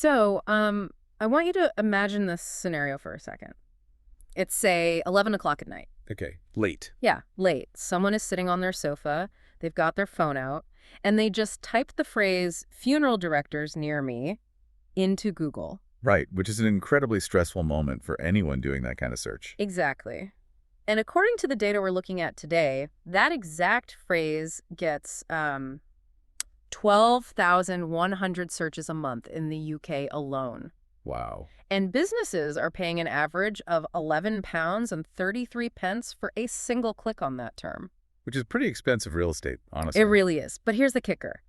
I want you to imagine this scenario for a second. It's, say, 11 o'clock at night. Okay, late. Yeah, late. Someone is sitting on their sofa, they've got their phone out, and they just typed the phrase, funeral directors near me, into Google. Right, which is an incredibly stressful moment for anyone doing that kind of search. Exactly. And according to the data we're looking at today, that exact phrase gets 12,100 searches a month in the UK alone. Wow. And businesses are paying an average of £11.33 for a single click on that term. Which is pretty expensive real estate, honestly. It really is. But here's the kicker.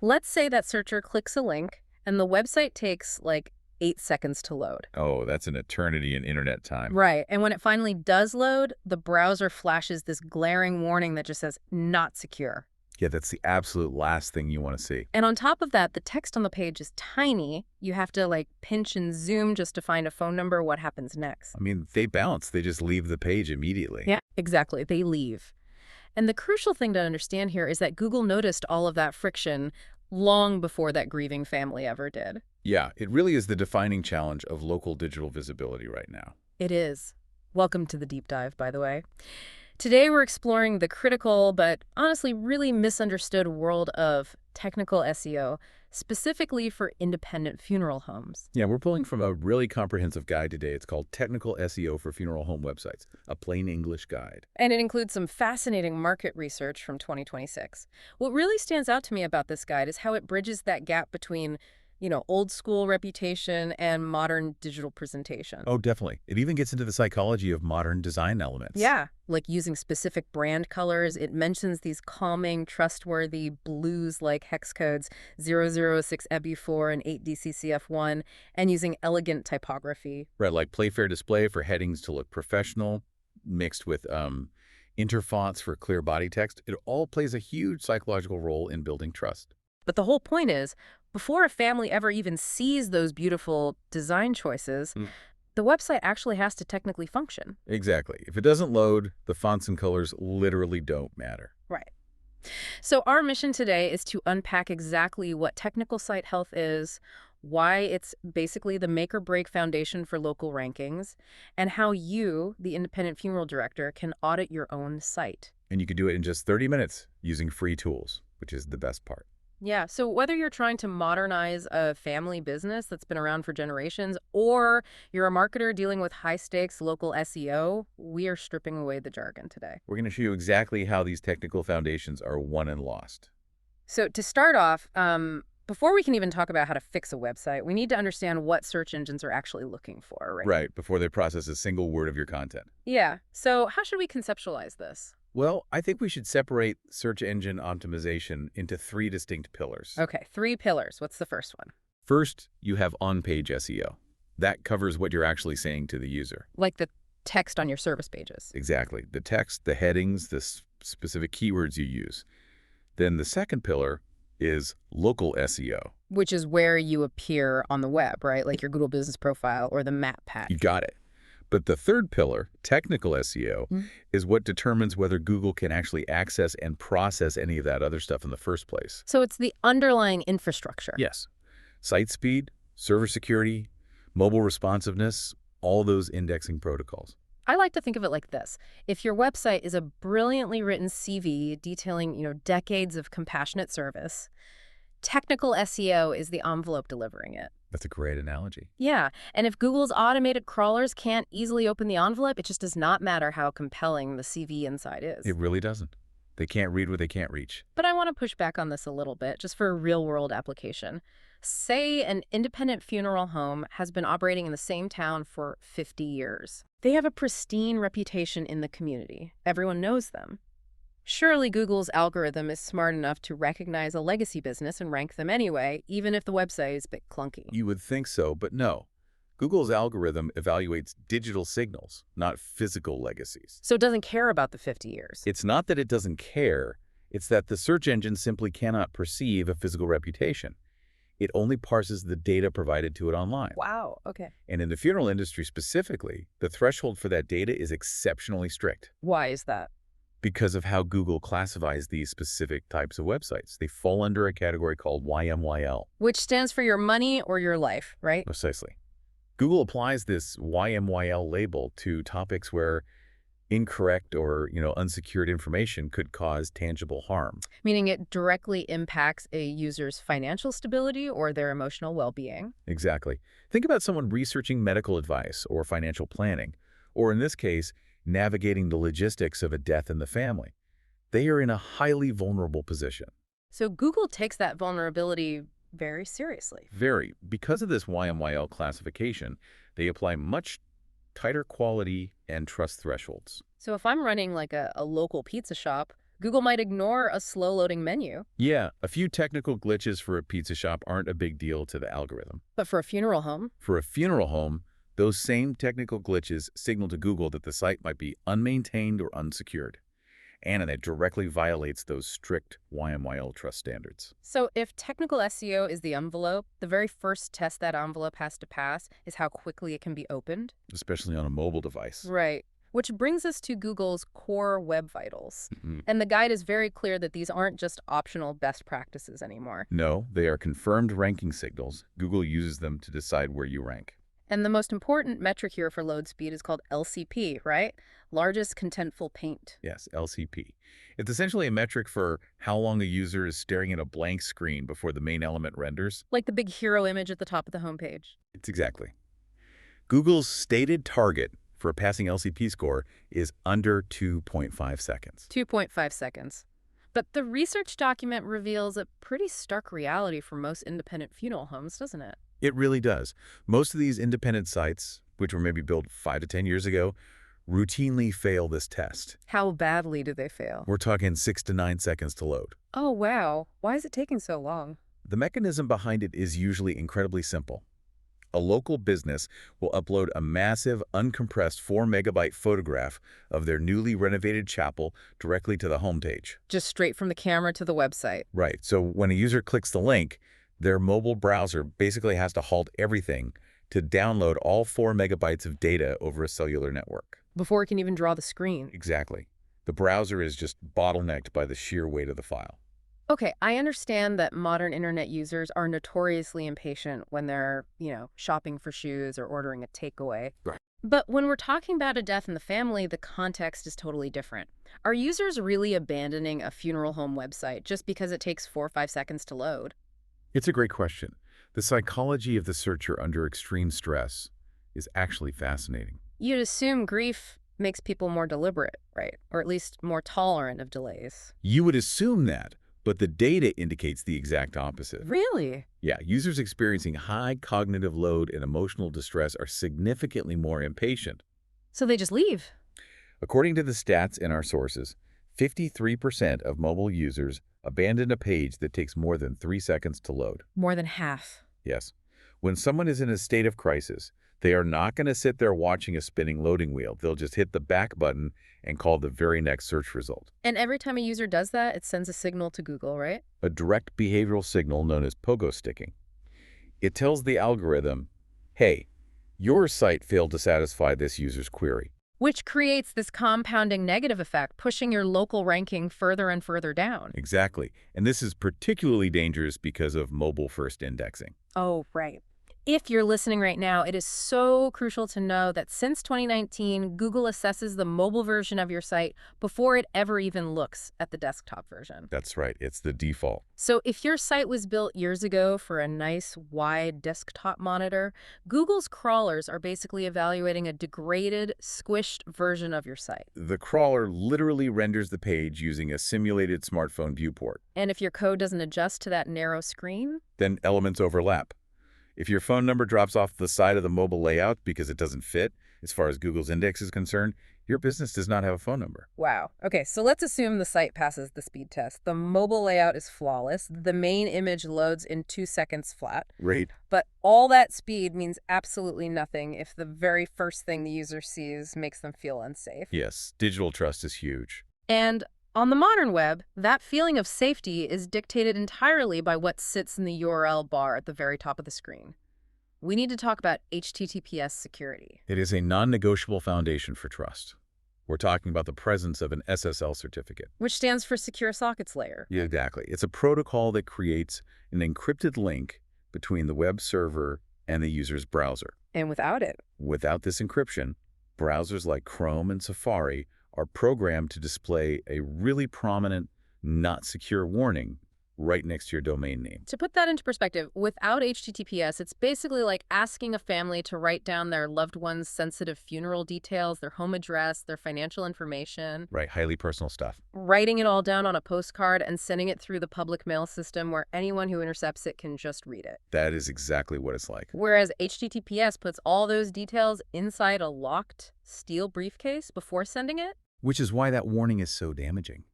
Let's say that searcher clicks a link and the website takes like 8 seconds to load. Oh, that's an eternity in internet time. Right. And when it finally does load, the browser flashes this glaring warning that just says, not secure. Yeah, that's the absolute last thing you want to see. And on top of that, the text on the page is tiny. You have to like pinch and zoom just to find a phone number. What happens next? I mean, they bounce. They just leave the page immediately. Yeah, exactly. They leave. And the crucial thing to understand here is that Google noticed all of that friction long before that grieving family ever did. Yeah, it really is the defining challenge of local digital visibility right now. It is. Welcome to the deep dive, by the way. Today we're exploring the critical but honestly really misunderstood world of technical SEO, specifically for independent funeral homes. Yeah, we're pulling from a really comprehensive guide today. It's called Technical SEO for Funeral Home Websites, a plain English guide. And it includes some fascinating market research from 2026. What really stands out to me about this guide is how it bridges that gap between old school reputation and modern digital presentation. Oh, definitely. It even gets into the psychology of modern design elements. Yeah, like using specific brand colors. It mentions these calming, trustworthy blues-like hex codes, 006 EBI4 and 8DCCF1, and using elegant typography. Right, like Playfair display for headings to look professional, mixed with interfonts for clear body text. It all plays a huge psychological role in building trust. But the whole point is, before a family ever even sees those beautiful design choices, the website actually has to technically function. Exactly. If it doesn't load, the fonts and colors literally don't matter. Right. So our mission today is to unpack exactly what technical site health is, why it's basically the make or break foundation for local rankings, and how you, the independent funeral director, can audit your own site. And you can do it in just 30 minutes using free tools, which is the best part. Yeah, so whether you're trying to modernize a family business that's been around for generations, or you're a marketer dealing with high-stakes local SEO, we are stripping away the jargon today. We're going to show you exactly how these technical foundations are won and lost. So to start off, before we can even talk about how to fix a website, we need to understand what search engines are actually looking for, right? Right, before they process a single word of your content. Yeah, so how should we conceptualize this? Well, I think we should separate search engine optimization into 3 distinct pillars. Okay, 3 pillars. What's the first one? First, you have on-page SEO. That covers what you're actually saying to the user. Like the text on your service pages. Exactly. The text, the headings, the specific keywords you use. Then the second pillar is local SEO. Which is where you appear on the web, right? Like your Google Business Profile or the map pack. You got it. But the third pillar, technical SEO, is what determines whether Google can actually access and process any of that other stuff in the first place. So it's the underlying infrastructure. Yes. Site speed, server security, mobile responsiveness, all those indexing protocols. I like to think of it like this. If your website is a brilliantly written CV detailing, decades of compassionate service, technical SEO is the envelope delivering it. That's a great analogy. Yeah, and if Google's automated crawlers can't easily open the envelope, it just does not matter how compelling the CV inside is. It really doesn't. They can't read what they can't reach. But I want to push back on this a little bit, just for a real-world application. Say an independent funeral home has been operating in the same town for 50 years. They have a pristine reputation in the community. Everyone knows them. Surely Google's algorithm is smart enough to recognize a legacy business and rank them anyway, even if the website is a bit clunky. You would think so, but no. Google's algorithm evaluates digital signals, not physical legacies. So it doesn't care about the 50 years. It's not that it doesn't care. It's that the search engine simply cannot perceive a physical reputation. It only parses the data provided to it online. Wow, okay. And in the funeral industry specifically, the threshold for that data is exceptionally strict. Why is that? because of how Google classifies these specific types of websites. They fall under a category called YMYL. Which stands for your money or your life, right? Precisely. Google applies this YMYL label to topics where incorrect or, unsecured information could cause tangible harm. Meaning it directly impacts a user's financial stability or their emotional well-being. Exactly. Think about someone researching medical advice or financial planning, or in this case, navigating the logistics of a death in the family. They are in a highly vulnerable position. So Google takes that vulnerability very seriously. Very. Because of this YMYL classification, they apply much tighter quality and trust thresholds. So if I'm running like a local pizza shop, Google might ignore a slow-loading menu. Yeah, a few technical glitches for a pizza shop aren't a big deal to the algorithm. But for a funeral home, For a funeral home, those same technical glitches signal to Google that the site might be unmaintained or unsecured, and it directly violates those strict YMYL trust standards. so if technical SEO is the envelope, the very first test that envelope has to pass is how quickly it can be opened. Especially on a mobile device. Right. Which brings us to Google's core web vitals. Mhm. And the guide is very clear that these aren't just optional best practices anymore. No, they are confirmed ranking signals. Google uses them to decide where you rank. And the most important metric here for load speed is called LCP, right? Largest Contentful Paint. Yes, LCP. It's essentially a metric for how long a user is staring at a blank screen before the main element renders. Like the big hero image at the top of the homepage. It's exactly. Google's stated target for a passing LCP score is under 2.5 seconds. 2.5 seconds. But the research document reveals a pretty stark reality for most independent funeral homes, doesn't it? It really does. Most of these independent sites, which were maybe built 5 to 10 years ago, routinely fail this test. How badly do they fail? We're talking 6 to 9 seconds to load. Oh, wow. Why is it taking so long? The mechanism behind it is usually incredibly simple. A local business will upload a massive, uncompressed 4-megabyte photograph of their newly renovated chapel directly to the homepage. Just straight from the camera to the website. Right, so when a user clicks the link, their mobile browser basically has to halt everything to download all 4 megabytes of data over a cellular network. Before it can even draw the screen. Exactly. The browser is just bottlenecked by the sheer weight of the file. Okay, I understand that modern internet users are notoriously impatient when they're, shopping for shoes or ordering a takeaway. Right. But when we're talking about a death in the family, the context is totally different. Are users really abandoning a funeral home website just because it takes 4 or 5 seconds to load? It's a great question. The psychology of the searcher under extreme stress is actually fascinating. You'd assume grief makes people more deliberate, right? Or at least more tolerant of delays. You would assume that, but the data indicates the exact opposite. Really? Yeah, users experiencing high cognitive load and emotional distress are significantly more impatient. So they just leave? According to the stats in our sources, 53% of mobile users abandon a page that takes more than 3 seconds to load. More than half. Yes. When someone is in a state of crisis, they are not going to sit there watching a spinning loading wheel. They'll just hit the back button and call the very next search result. And every time a user does that, it sends a signal to Google, right? A direct behavioral signal known as pogo sticking. It tells the algorithm, hey, your site failed to satisfy this user's query. Which creates this compounding negative effect, pushing your local ranking further and further down. Exactly. And this is particularly dangerous because of mobile-first indexing. Oh, right. If you're listening right now, it is so crucial to know that since 2019, Google assesses the mobile version of your site before it ever even looks at the desktop version. That's right. It's the default. So if your site was built years ago for a nice, wide desktop monitor, Google's crawlers are basically evaluating a degraded, squished version of your site. The crawler literally renders the page using a simulated smartphone viewport. And if your code doesn't adjust to that narrow screen, Then elements overlap. If your phone number drops off the side of the mobile layout because it doesn't fit, as far as Google's index is concerned, your business does not have a phone number. wow. Okay, so let's assume the site passes the speed test. The mobile layout is flawless. The main image loads in 2 seconds flat. Right. But all that speed means absolutely nothing if the very first thing the user sees makes them feel unsafe. Yes, digital trust is huge. And on the modern web, that feeling of safety is dictated entirely by what sits in the URL bar at the very top of the screen. We need to talk about HTTPS security. It is a non-negotiable foundation for trust. We're talking about the presence of an SSL certificate. Which stands for Secure Sockets Layer. Yeah, exactly. It's a protocol that creates an encrypted link between the web server and the user's browser. And without it, Without this encryption, browsers like Chrome and Safari are programmed to display a really prominent not secure warning right next to your domain name. to put that into perspective, without HTTPS, it's basically like asking a family to write down their loved one's sensitive funeral details, their home address, their financial information. Right, highly personal stuff. Writing it all down on a postcard and sending it through the public mail system where anyone who intercepts it can just read it. That is exactly what it's like. Whereas HTTPS puts all those details inside a locked steel briefcase before sending it. Which is why that warning is so damaging.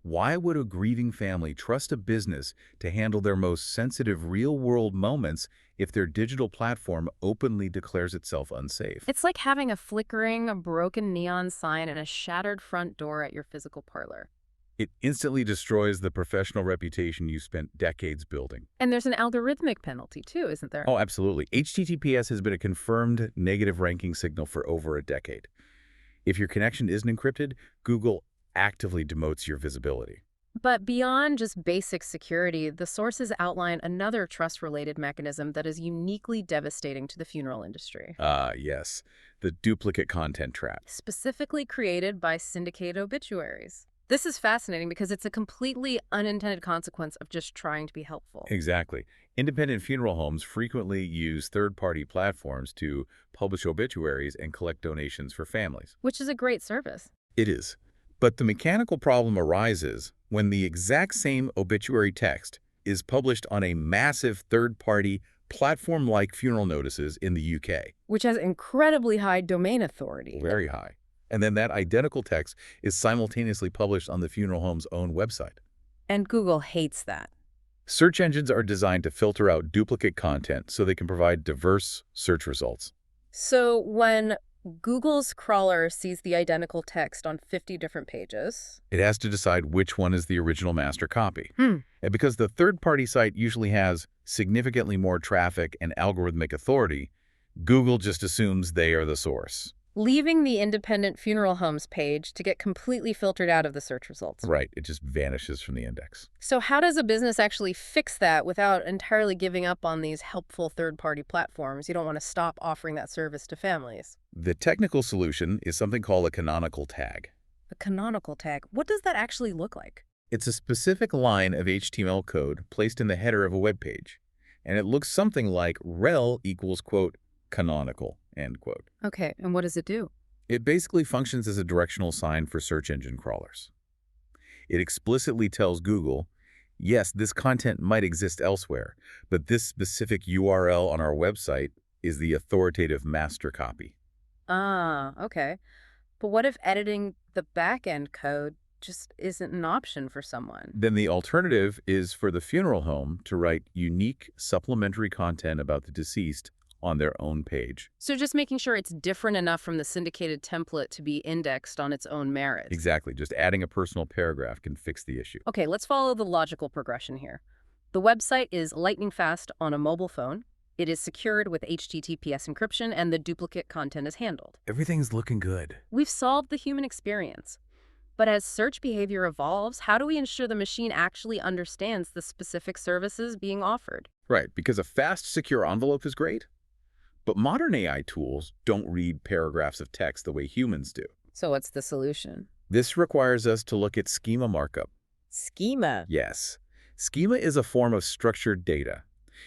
Why would a grieving family trust a business to handle their most sensitive real-world moments if their digital platform openly declares itself unsafe? It's like having a flickering, broken neon sign and a shattered front door at your physical parlor. It instantly destroys the professional reputation you spent decades building. And there's an algorithmic penalty too, isn't there? Oh, absolutely. HTTPS has been a confirmed negative ranking signal for over a decade. If your connection isn't encrypted, Google actively demotes your visibility. But beyond just basic security, the sources outline another trust-related mechanism that is uniquely devastating to the funeral industry. Yes, the duplicate content trap. Specifically created by syndicated obituaries. This is fascinating because it's a completely unintended consequence of just trying to be helpful. Exactly. Independent funeral homes frequently use third-party platforms to publish obituaries and collect donations for families. Which is a great service. It is. But the mechanical problem arises when the exact same obituary text is published on a massive third-party platform like funeral notices in the UK. Which has incredibly high domain authority. Very high. And then that identical text is simultaneously published on the funeral home's own website. And Google hates that. Search engines are designed to filter out duplicate content so they can provide diverse search results. So when Google's crawler sees the identical text on 50 different pages, It has to decide which one is the original master copy. And because the third-party site usually has significantly more traffic and algorithmic authority, Google just assumes they are the source. leaving the independent funeral homes page to get completely filtered out of the search results. Right, it just vanishes from the index. So how does a business actually fix that without entirely giving up on these helpful third-party platforms? You don't want to stop offering that service to families. The technical solution is something called a canonical tag. A canonical tag, what does that actually look like? It's a specific line of HTML code placed in the header of a web page, and it looks something like rel equals, quote, canonical, end quote. Okay, and what does it do? It basically functions as a directional sign for search engine crawlers. It explicitly tells Google, yes, this content might exist elsewhere, but this specific URL on our website is the authoritative master copy. Ah, okay. But what if editing the back-end code just isn't an option for someone? Then the alternative is for the funeral home to write unique supplementary content about the deceased on their own page. So just making sure it's different enough from the syndicated template to be indexed on its own merits. Exactly. Just adding a personal paragraph can fix the issue. Okay, let's follow the logical progression here. The website is lightning fast on a mobile phone. It is secured with HTTPS encryption, and the duplicate content is handled. Everything's looking good. We've solved the human experience. But as search behavior evolves, how do we ensure the machine actually understands the specific services being offered? Right, because a fast, secure envelope is great, but modern AI tools don't read paragraphs of text the way humans do. So what's the solution? This requires us to look at schema markup. Schema. Yes. Schema is a form of structured data.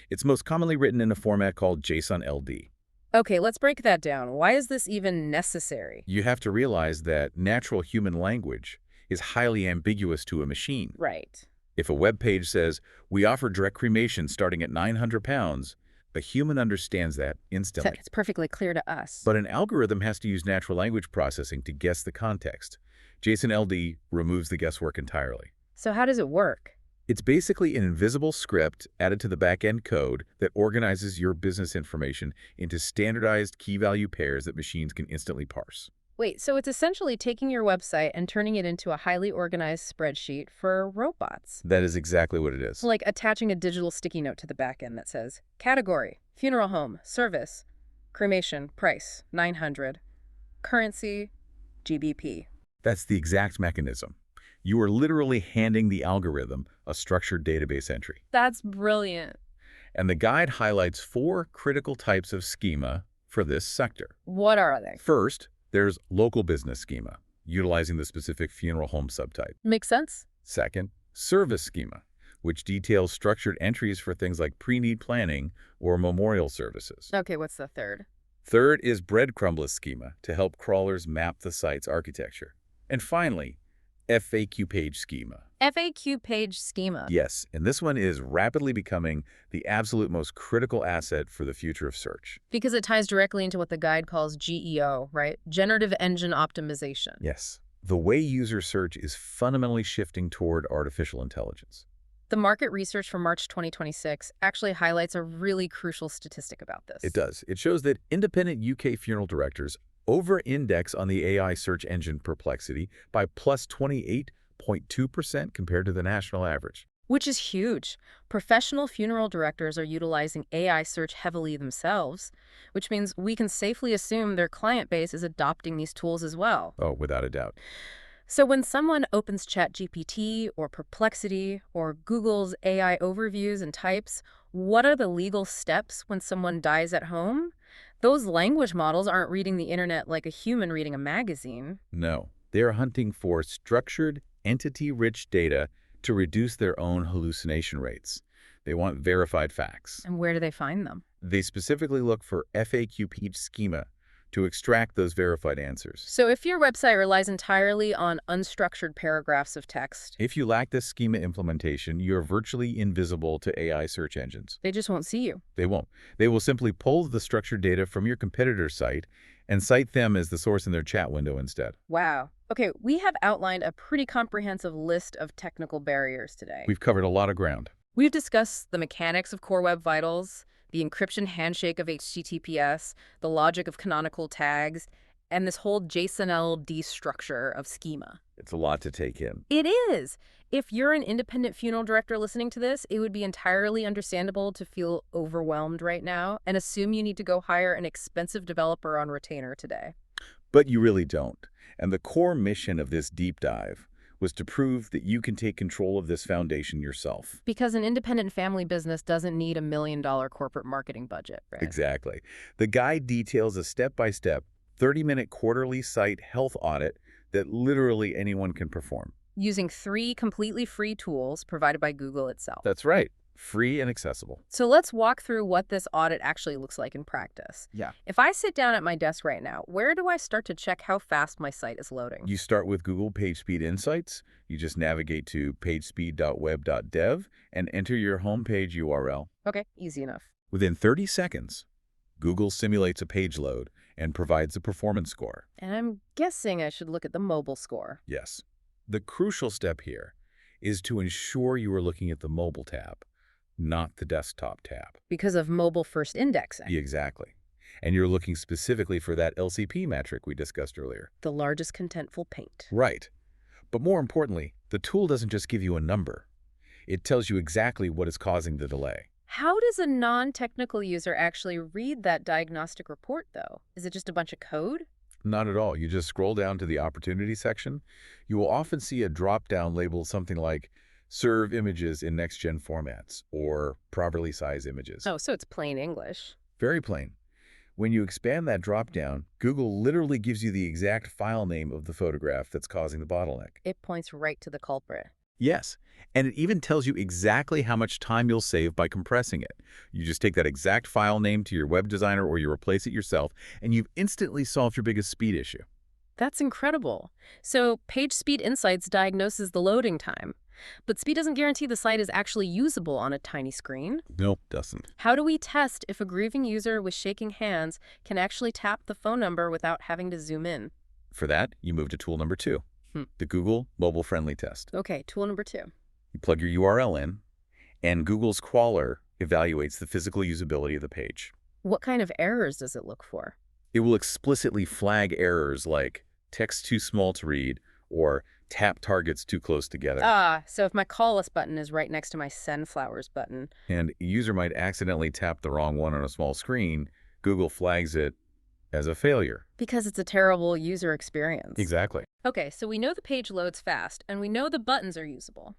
It's most commonly written in a format called JSON LD. Okay, let's break that down. Why is this even necessary? You have to realize that natural human language is highly ambiguous to a machine. Right. If a web page says, we offer direct cremation starting at 900 pounds, a human understands that instantly. It's perfectly clear to us. But an algorithm has to use natural language processing to guess the context. JSON LD removes the guesswork entirely. So how does it work? It's basically an invisible script added to the back-end code that organizes your business information into standardized key-value pairs that machines can instantly parse. Wait, so it's essentially taking your website and turning it into a highly organized spreadsheet for robots. That is exactly what it is. Like attaching a digital sticky note to the back end that says, category, funeral home, service, cremation, price, 900, currency, GBP. That's the exact mechanism. You are literally handing the algorithm a structured database entry. That's brilliant. And the guide highlights 4 critical types of schema for this sector. What are they? First, there's local business schema, utilizing the specific funeral home subtype. Makes sense. Second, service schema, which details structured entries for things like pre-need planning or memorial services. Okay, what's the third? Third is breadcrumbless schema to help crawlers map the site's architecture. And finally, FAQ page schema. FAQ page schema. Yes, and this one is rapidly becoming the absolute most critical asset for the future of search. Because it ties directly into what the guide calls GEO, right? Generative Engine Optimization. Yes, the way user search is fundamentally shifting toward artificial intelligence. The market research from March 2026 actually highlights a really crucial statistic about this. It does. It shows that independent UK funeral directors over-index on the AI search engine Perplexity by plus 28.2% compared to the national average. Which is huge. Professional funeral directors are utilizing AI search heavily themselves, which means we can safely assume their client base is adopting these tools as well. Oh, without a doubt. So when someone opens ChatGPT or Perplexity or Google's AI overviews and types, what are the legal steps when someone dies at home? Those language models aren't reading the internet like a human reading a magazine. No, they are hunting for structured, entity-rich data to reduce their own hallucination rates. They want verified facts. And where do they find them? They specifically look for FAQ page schema to extract those verified answers. So if your website relies entirely on unstructured paragraphs of text, If you lack this schema implementation, you're virtually invisible to AI search engines. they just won't see you. They won't. They will simply pull the structured data from your competitor's site and cite them as the source in their chat window instead. Wow. Okay, we have outlined a pretty comprehensive list of technical barriers today. We've covered a lot of ground. We've discussed the mechanics of Core Web Vitals, the encryption handshake of HTTPS, the logic of canonical tags, and this whole JSON-LD structure of schema. It's a lot to take in. It is. If you're an independent funeral director listening to this, it would be entirely understandable to feel overwhelmed right now and assume you need to go hire an expensive developer on retainer today. But you really don't. And the core mission of this deep dive was to prove that you can take control of this foundation yourself. Because an independent family business doesn't need $1 million corporate marketing budget, right? Exactly. The guide details a step-by-step, 30-minute quarterly site health audit that literally anyone can perform. Using 3 completely free tools provided by Google itself. That's right. Free and accessible. So let's walk through what this audit actually looks like in practice. Yeah. If I sit down at my desk right now, where do I start to check how fast my site is loading? You start with Google PageSpeed Insights. You just navigate to pagespeed.web.dev and enter your homepage URL. Okay, easy enough. Within 30 seconds, Google simulates a page load and provides a performance score. And I'm guessing I should look at the mobile score. Yes. The crucial step here is to ensure you are looking at the mobile tab, not the desktop tab. Because of mobile first indexing. Yeah, exactly. And you're looking specifically for that LCP metric we discussed earlier. The largest contentful paint. Right. But more importantly, the tool doesn't just give you a number. It tells you exactly what is causing the delay. How does a non-technical user actually read that diagnostic report, though? Is it just a bunch of code? Not at all. You just scroll down to the opportunity section. You will often see a drop-down labeled something like serve images in next-gen formats or properly sized images. Oh, so it's plain English. Very plain. When you expand that drop-down, Google literally gives you the exact file name of the photograph that's causing the bottleneck. It points right to the culprit. Yes, and it even tells you exactly how much time you'll save by compressing it. You just take that exact file name to your web designer or you replace it yourself, and you've instantly solved your biggest speed issue. That's incredible. So PageSpeed Insights diagnoses the loading time. But speed doesn't guarantee the site is actually usable on a tiny screen. Nope, doesn't. How do we test if a grieving user with shaking hands can actually tap the phone number without having to zoom in? For that, you move to tool number 2, the Google Mobile-Friendly Test. Okay, tool number 2. You plug your URL in, and Google's crawler evaluates the physical usability of the page. What kind of errors does it look for? It will explicitly flag errors like text too small to read or tap targets too close together. So if my call us button is right next to my send flowers button. And a user might accidentally tap the wrong one on a small screen, Google flags it as a failure. Because it's a terrible user experience. Exactly. Okay, so we know the page loads fast, and we know the buttons are usable.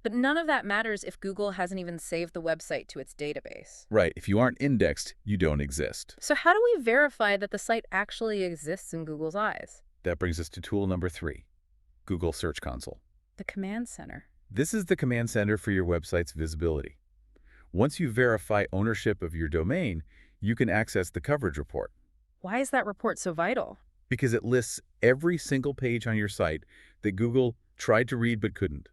But none of that matters if Google hasn't even saved the website to its database. Right. If you aren't indexed, you don't exist. So how do we verify that the site actually exists in Google's eyes? That brings us to tool number 3, Google Search Console. The command center. This is the command center for your website's visibility. Once you verify ownership of your domain, you can access the coverage report Why is that report so vital? because it lists every single page on your site that Google tried to read but couldn't.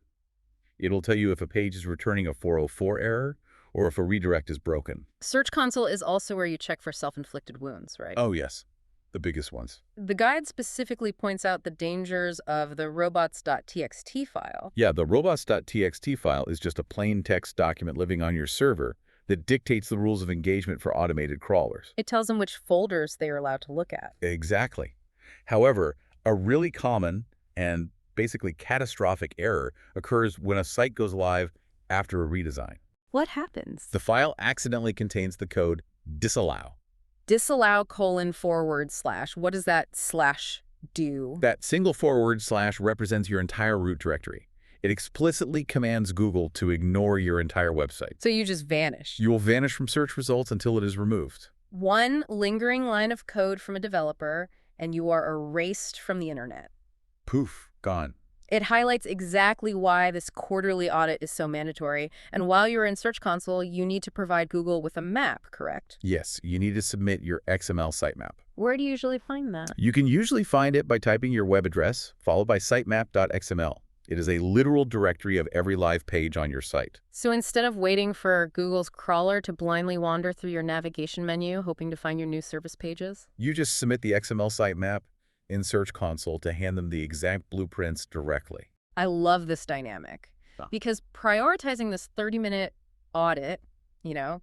It'll tell you if a page is returning a 404 error or if a redirect is broken. Search Console is also where you check for self-inflicted wounds, right? Oh, yes. The biggest ones. The guide specifically points out the dangers of the robots.txt file. Yeah, the robots.txt file is just a plain text document living on your server that dictates the rules of engagement for automated crawlers. It tells them which folders they are allowed to look at. Exactly. However, a really common and basically catastrophic error occurs when a site goes live after a redesign. What happens? The file accidentally contains the code disallow. Disallow : /. What does that slash do? That single forward slash represents your entire root directory. It explicitly commands Google to ignore your entire website. So you just vanish. You will vanish from search results until it is removed. One lingering line of code from a developer, and you are erased from the internet. Poof, gone. It highlights exactly why this quarterly audit is so mandatory. And while you're in Search Console, you need to provide Google with a map, correct? Yes, you need to submit your XML sitemap. Where do you usually find that? You can usually find it by typing your web address, followed by sitemap.xml. It is a literal directory of every live page on your site. So instead of waiting for Google's crawler to blindly wander through your navigation menu, hoping to find your new service pages, You just submit the XML sitemap in Search Console to hand them the exact blueprints directly. I love this dynamic because prioritizing this 30-minute audit,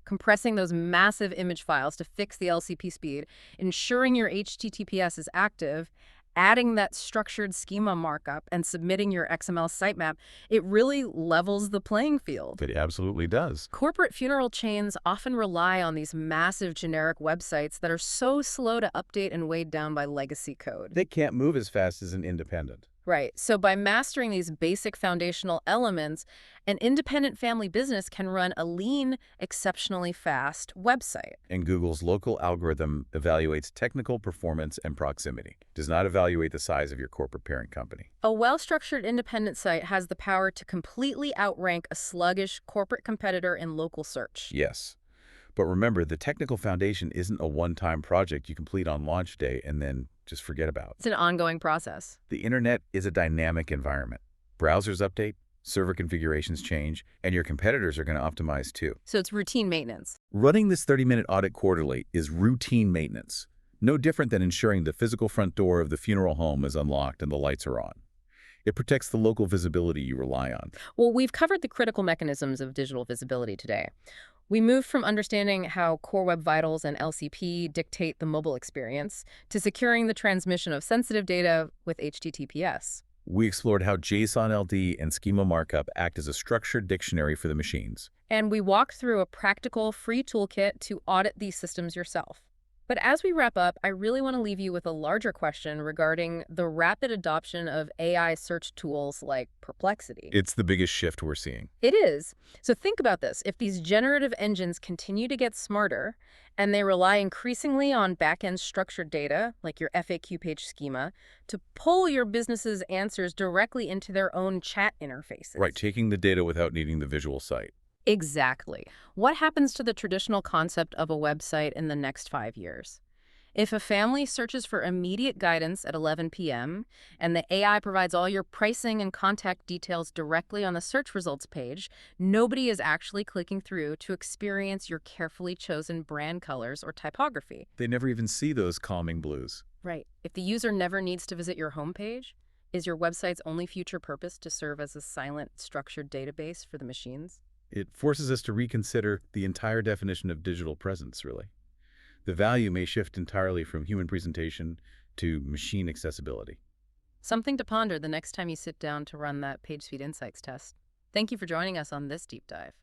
compressing those massive image files to fix the LCP speed, ensuring your HTTPS is active, adding that structured schema markup, and submitting your XML sitemap, it really levels the playing field. It absolutely does. Corporate funeral chains often rely on these massive generic websites that are so slow to update and weighed down by legacy code. They can't move as fast as an independent. Right. So by mastering these basic foundational elements, an independent family business can run a lean, exceptionally fast website. And Google's local algorithm evaluates technical performance and proximity. It does not evaluate the size of your corporate parent company. A well-structured independent site has the power to completely outrank a sluggish corporate competitor in local search. Yes. But remember, the technical foundation isn't a one-time project you complete on launch day and then just forget about. It's an ongoing process. The internet is a dynamic environment. Browsers update, server configurations change, and your competitors are going to optimize too. So it's routine maintenance. Running this 30-minute audit quarterly is routine maintenance, no different than ensuring the physical front door of the funeral home is unlocked and the lights are on. It protects the local visibility you rely on. Well, we've covered the critical mechanisms of digital visibility today. We moved from understanding how Core Web Vitals and LCP dictate the mobile experience to securing the transmission of sensitive data with HTTPS. We explored how JSON LD and schema markup act as a structured dictionary for the machines. And we walked through a practical, free toolkit to audit these systems yourself. But as we wrap up, I really want to leave you with a larger question regarding the rapid adoption of AI search tools like Perplexity. It's the biggest shift we're seeing. It is. So think about this. If these generative engines continue to get smarter and they rely increasingly on back-end structured data, like your FAQ page schema, to pull your business's answers directly into their own chat interfaces. Right, taking the data without needing the visual site. Exactly. What happens to the traditional concept of a website in the next 5 years? If a family searches for immediate guidance at 11 p.m. and the AI provides all your pricing and contact details directly on the search results page, nobody is actually clicking through to experience your carefully chosen brand colors or typography. They never even see those calming blues. Right. If the user never needs to visit your homepage, is your website's only future purpose to serve as a silent, structured database for the machines? It forces us to reconsider the entire definition of digital presence, really. The value may shift entirely from human presentation to machine accessibility. Something to ponder the next time you sit down to run that PageSpeed Insights test. Thank you for joining us on this deep dive.